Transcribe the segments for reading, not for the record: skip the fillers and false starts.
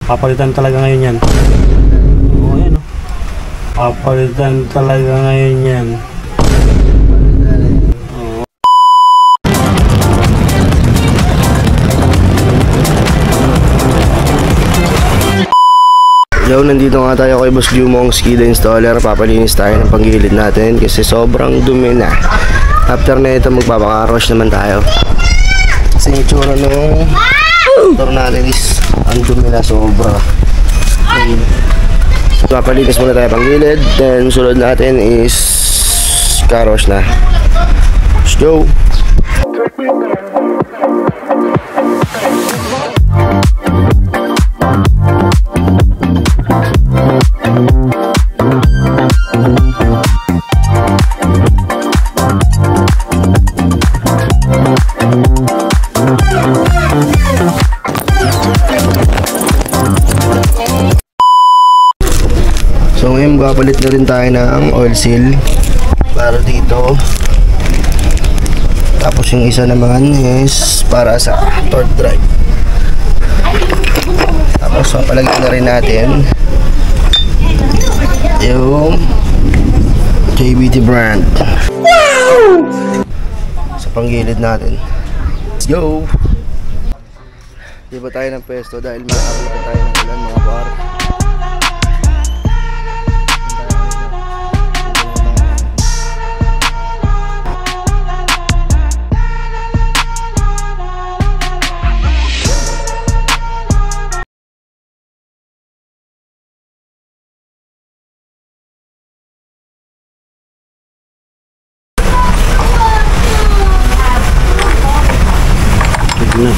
Papalitan talaga ngayon yan. Oo, ayan o. Papalitan talaga ngayon yan. Yo, nandito nga tayo kay Boss Jumong Skid Installer. Papalinis tayo ng panggilid natin kasi sobrang dumi na. After na ito, magpapaka-rush naman tayo. Kasi yung tsura nung motor natin is ang dumi na sobra. Papalinis muna tayo panggilid. Then sunod natin is ka-rush na. Let's go! So ngayon magpapalit na rin tayo ng oil seal para dito. Tapos yung isa naman is para sa torque drive. Tapos papalagyan na rin natin yung JBT brand sa panggilid natin. Let's go! Di ba tayo ng pwesto dahil makakabutan tayo ng ulan mga par. Na.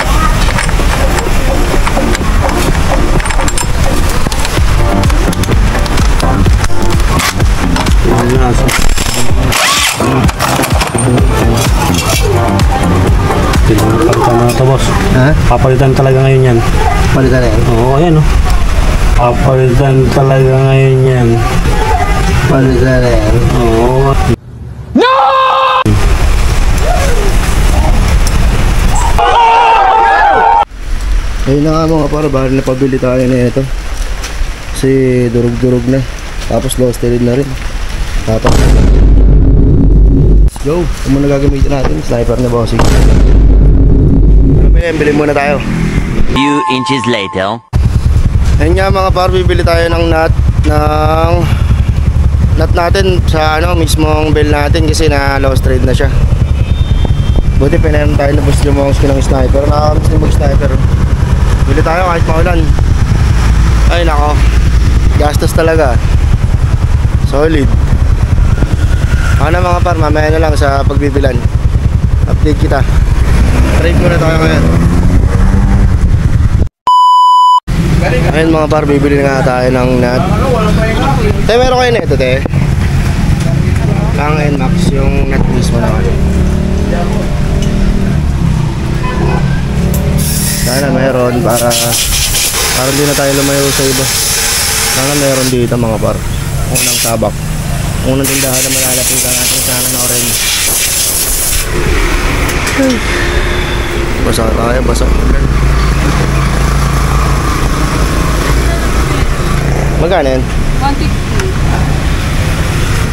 Papalitan na ito, boss. Ha? Papalitan talaga ngayon yan. Palitan na yan? Oo, ayan o. Papalitan talaga ngayon yan. Palitan na yan? Oo. Ayun na nga mga para bahal na pabili tayo na ito kasi durug-durug na, tapos low steady na rin. Tapos let's go! Ito muna gagamitin natin, sniper na bossing. Ano ba yan? Bili muna tayo. Few inches later. Ayun nga mga par, bibili tayo ng nut natin sa mismong bell natin kasi na low steady na siya. Buti pinayaran tayo na Boss Jumong's ng sniper. Nakakamiss din mag-sniper. Bili tayo kahit maulan. Ay nako, gastos talaga. Solid. Ano mga par, mamaya na lang sa pagbibilan. Update kita. Trade muna tayo ngayon. Ayun mga par, bibili na nga tayo ng nut. Te, meron kayo na ito te? Ang NMAX yung nut mismo naman. Sana mayroon para hindi na tayo lumayo sa iba. Sana mayroon dito mga par. Unang tabak. Unang tindahan na malalapitan natin sana na orange. Basa tayo, basa. Magkano yan?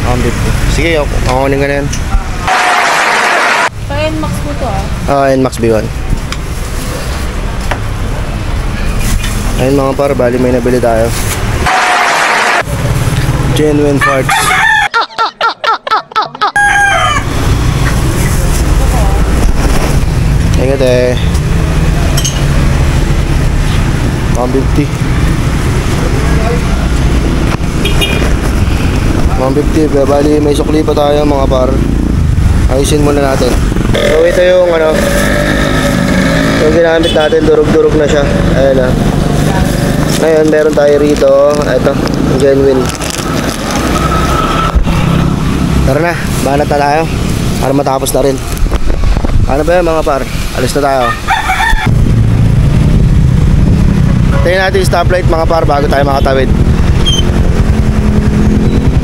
150. Sige, kukunin ka na yan. Pa NMAX po to NMAX B1. Ayun mga par, bali may nabili tayo. Genuine parts. Ingat eh. 150. 150, bali may sukli pa tayo mga par. Ayusin muna natin. So ito yung yung ginamit natin, durug-durug na siya. Ayan na. Ngayon meron tayo rito, ito, genuine. Tara na, banat na tayo para matapos na rin. Ano ba yan mga par? Alis na tayo. Tingnan natin yung stoplight mga par bago tayo makatawid.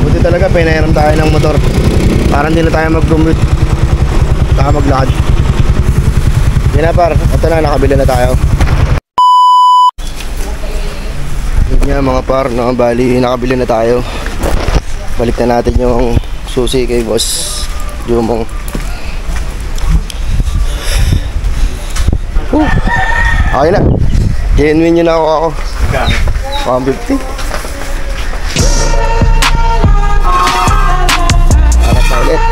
Buti talaga pinahiram tayo ng motor para hindi na tayo mag-commute, baka maglakad. Yun na par, ito na, nakabili na tayo. Yun nga mga par, no? Bali nakabili na tayo. Balik na natin yung susi kay Boss Jumong. Okay na. Genuine yun ako. 150. Alat na ulit.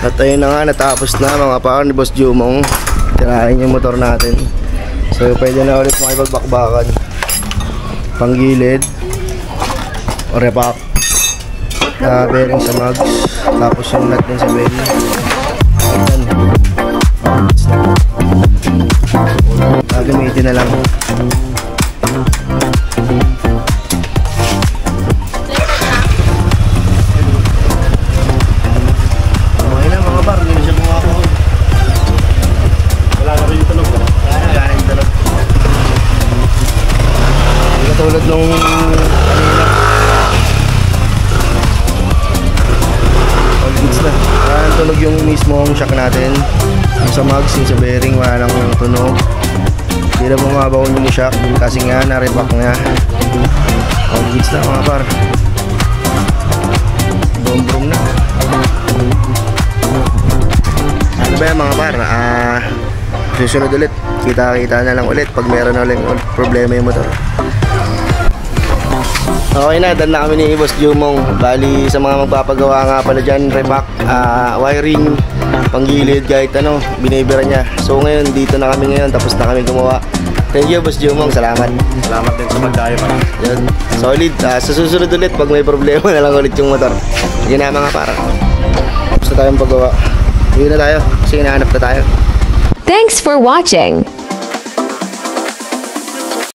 At ayun na nga, natapos na mga par ni Boss Jumong. Tirahin yung motor natin. So pwede na ulit makipagbakbakan. Panggilid o repack, bearing sa mags, tapos yung nut din sa belly. Ayan. Gagamitin na lang. Tulad nung kanina. All goods na. Tunog yung mismong shock natin. Yung sa mags, yung sa bearing, wala nang tunog. Hindi na bumabaon yung shock kasi nga na-repack nga. All goods na mga par. Brum-brum na. Ano ba yan mga par? Susunod ulit. Kita-kita na lang ulit pag meron na ulit problema yung motor. Okay na, done na kami ni Boss Jumong. Bali sa mga magpapagawa nga pala dyan, repack, wiring, panggilid, kahit ano, binibira niya. So ngayon, dito na kami ngayon, tapos na kami gumawa. Thank you Boss Jumong, salamat. Salamat din sa magdayo pa. Yan, solid. Sa susunod ulit, pag may problema na lang ulit yung motor. Yun na mga para. Tapos na tayong paggawa. Yun na tayo, kasi hinahanap na tayo. Thanks for watching.